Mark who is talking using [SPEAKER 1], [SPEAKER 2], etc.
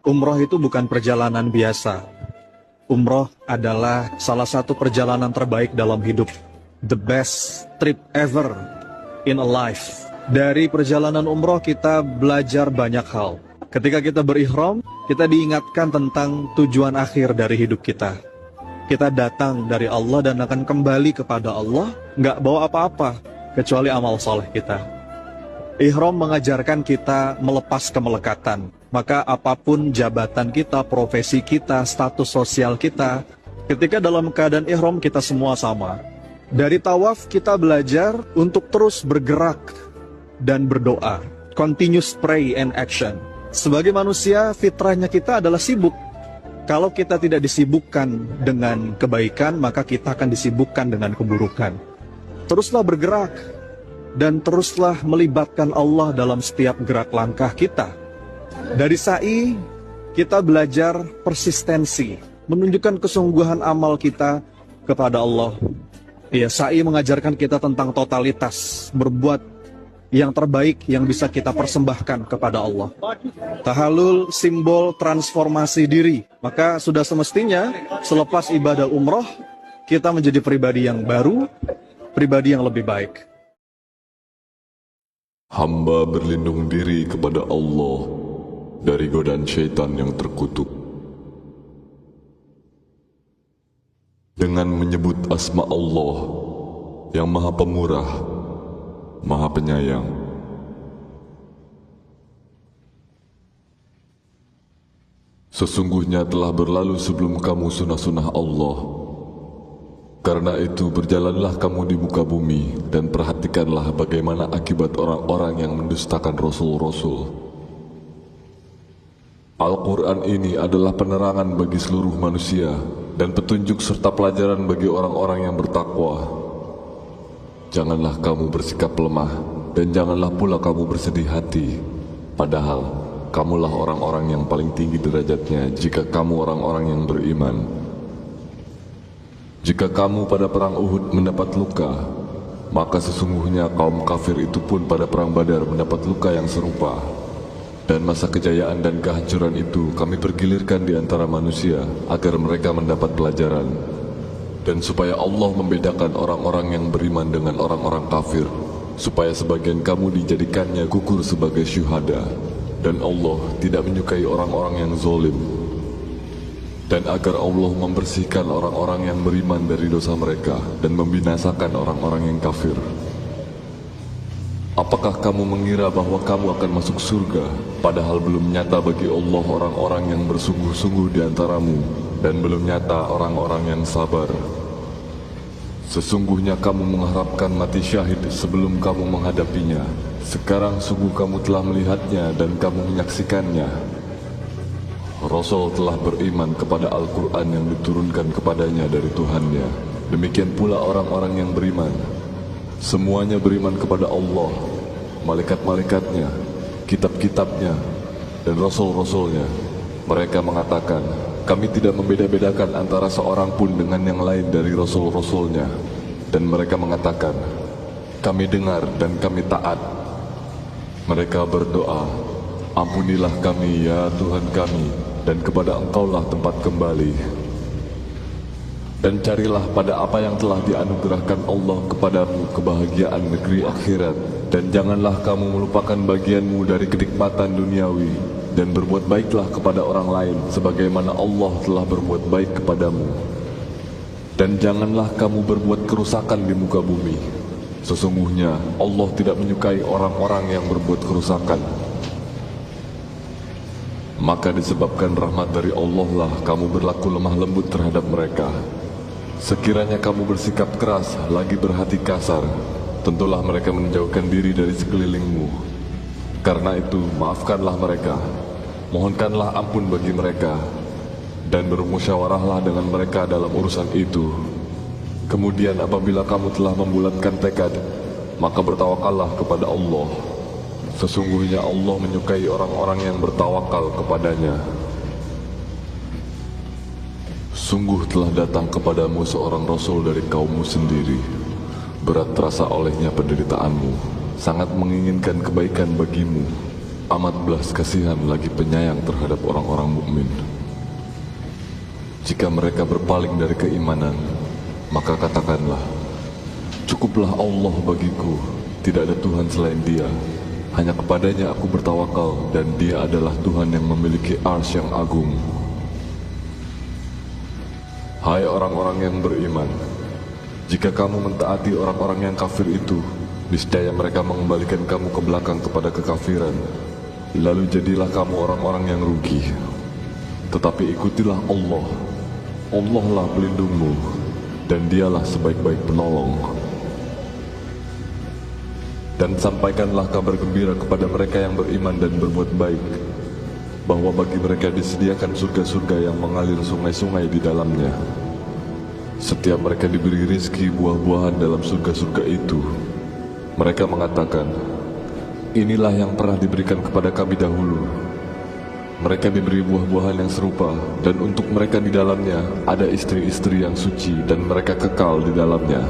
[SPEAKER 1] Umroh itu bukan perjalanan biasa. Umroh adalah salah satu perjalanan terbaik dalam hidup. The best trip ever in a life. Dari perjalanan umroh kita belajar banyak hal. Ketika kita berihram, kita diingatkan tentang tujuan akhir dari hidup kita. Kita datang dari Allah dan akan kembali kepada Allah, nggak bawa apa-apa, kecuali amal soleh kita. Ihram mengajarkan kita melepas kemelekatan. Maka apapun jabatan kita, profesi kita, status sosial kita, ketika dalam keadaan ihram kita semua sama. Dari tawaf kita belajar untuk terus bergerak dan berdoa. Continuous pray and action. Sebagai manusia, fitrahnya kita adalah sibuk. Kalau kita tidak disibukkan dengan kebaikan, maka kita akan disibukkan dengan keburukan. Teruslah bergerak dan teruslah melibatkan Allah dalam setiap gerak langkah kita. Dari sa'i, kita belajar persistensi, menunjukkan kesungguhan amal kita kepada Allah. Ya, sa'i mengajarkan kita tentang totalitas, berbuat yang terbaik yang bisa kita persembahkan kepada Allah. Tahallul simbol transformasi diri. Maka sudah semestinya selepas ibadah umroh, kita menjadi pribadi yang baru, pribadi yang lebih baik.
[SPEAKER 2] Hamba berlindung diri kepada Allah dari godaan syaitan yang terkutuk. Dengan menyebut asma Allah yang Maha Pemurah, Maha Penyayang. Sesungguhnya telah berlalu sebelum kamu sunnah-sunnah Allah. Karena itu berjalanlah kamu di muka bumi dan perhatikanlah bagaimana akibat orang-orang yang mendustakan Rasul-Rasul. Al-Quran ini adalah penerangan bagi seluruh manusia dan petunjuk serta pelajaran bagi orang-orang yang bertakwa. Janganlah kamu bersikap lemah dan janganlah pula kamu bersedih hati. Padahal kamulah orang-orang yang paling tinggi derajatnya jika kamu orang-orang yang beriman. Jika kamu pada perang Uhud mendapat luka, maka sesungguhnya kaum kafir itu pun pada perang Badar mendapat luka yang serupa. Dan masa kejayaan dan kehancuran itu kami pergilirkan di antara manusia agar mereka mendapat pelajaran. Dan supaya Allah membedakan orang-orang yang beriman dengan orang-orang kafir, supaya sebagian kamu dijadikannya gugur sebagai syuhada. Dan Allah tidak menyukai orang-orang yang zalim. Dan agar Allah membersihkan orang-orang yang beriman dari dosa mereka dan membinasakan orang-orang yang kafir. Apakah kamu mengira bahwa kamu akan masuk surga, padahal belum nyata bagi Allah orang-orang yang bersungguh-sungguh di antaramu, dan belum nyata orang-orang yang sabar? Sesungguhnya kamu mengharapkan mati syahid sebelum kamu menghadapinya. Sekarang sungguh kamu telah melihatnya dan kamu menyaksikannya. Rasul telah beriman kepada Al-Quran yang diturunkan kepadanya dari Tuhannya. Demikian pula orang-orang yang beriman. Semuanya beriman kepada Allah, malaikat-malaikatnya, kitab-kitabnya, dan rasul-rasulnya. Mereka mengatakan, kami tidak membeda-bedakan antara seorang pun dengan yang lain dari rasul-rasulnya. Dan mereka mengatakan, kami dengar dan kami taat. Mereka berdoa, ampunilah kami ya Tuhan kami, dan kepada Engkaulah tempat kembali. Dan carilah pada apa yang telah dianugerahkan Allah kepadamu kebahagiaan negeri akhirat. Dan janganlah kamu melupakan bagianmu dari kenikmatan duniawi. Dan berbuat baiklah kepada orang lain sebagaimana Allah telah berbuat baik kepadamu. Dan janganlah kamu berbuat kerusakan di muka bumi. Sesungguhnya Allah tidak menyukai orang-orang yang berbuat kerusakan. Maka disebabkan rahmat dari Allah lah kamu berlaku lemah lembut terhadap mereka. Sekiranya kamu bersikap keras, lagi berhati kasar, tentulah mereka menjauhkan diri dari sekelilingmu. Karena itu, maafkanlah mereka, mohonkanlah ampun bagi mereka, dan bermusyawarahlah dengan mereka dalam urusan itu. Kemudian apabila kamu telah membulatkan tekad, maka bertawakallah kepada Allah. Sesungguhnya Allah menyukai orang-orang yang bertawakal kepadanya. Sungguh telah datang kepadamu seorang Rasul dari kaummu sendiri. Berat terasa olehnya penderitaanmu, sangat menginginkan kebaikan bagimu. amat belas kasihan lagi penyayang terhadap orang-orang mukmin. Jika mereka berpaling dari keimanan, maka katakanlah, cukuplah Allah bagiku, tidak ada Tuhan selain Dia. Hanya kepadanya aku bertawakal, dan Dia adalah Tuhan yang memiliki arsy yang agung. Hai orang-orang yang beriman, jika kamu mentaati orang-orang yang kafir itu, niscaya mereka mengembalikan kamu ke belakang kepada kekafiran. Lalu jadilah kamu orang-orang yang rugi. Tetapi ikutilah Allah. Allah lah pelindungmu, dan Dialah sebaik-baik penolong. Dan sampaikanlah kabar gembira kepada mereka yang beriman dan berbuat baik, bahwa bagi mereka disediakan surga-surga yang mengalir sungai-sungai di dalamnya. Setiap mereka diberi rizki buah-buahan dalam surga-surga itu, mereka mengatakan, inilah yang pernah diberikan kepada kami dahulu. Mereka diberi buah-buahan yang serupa, dan untuk mereka di dalamnya ada istri-istri yang suci, dan mereka kekal di dalamnya.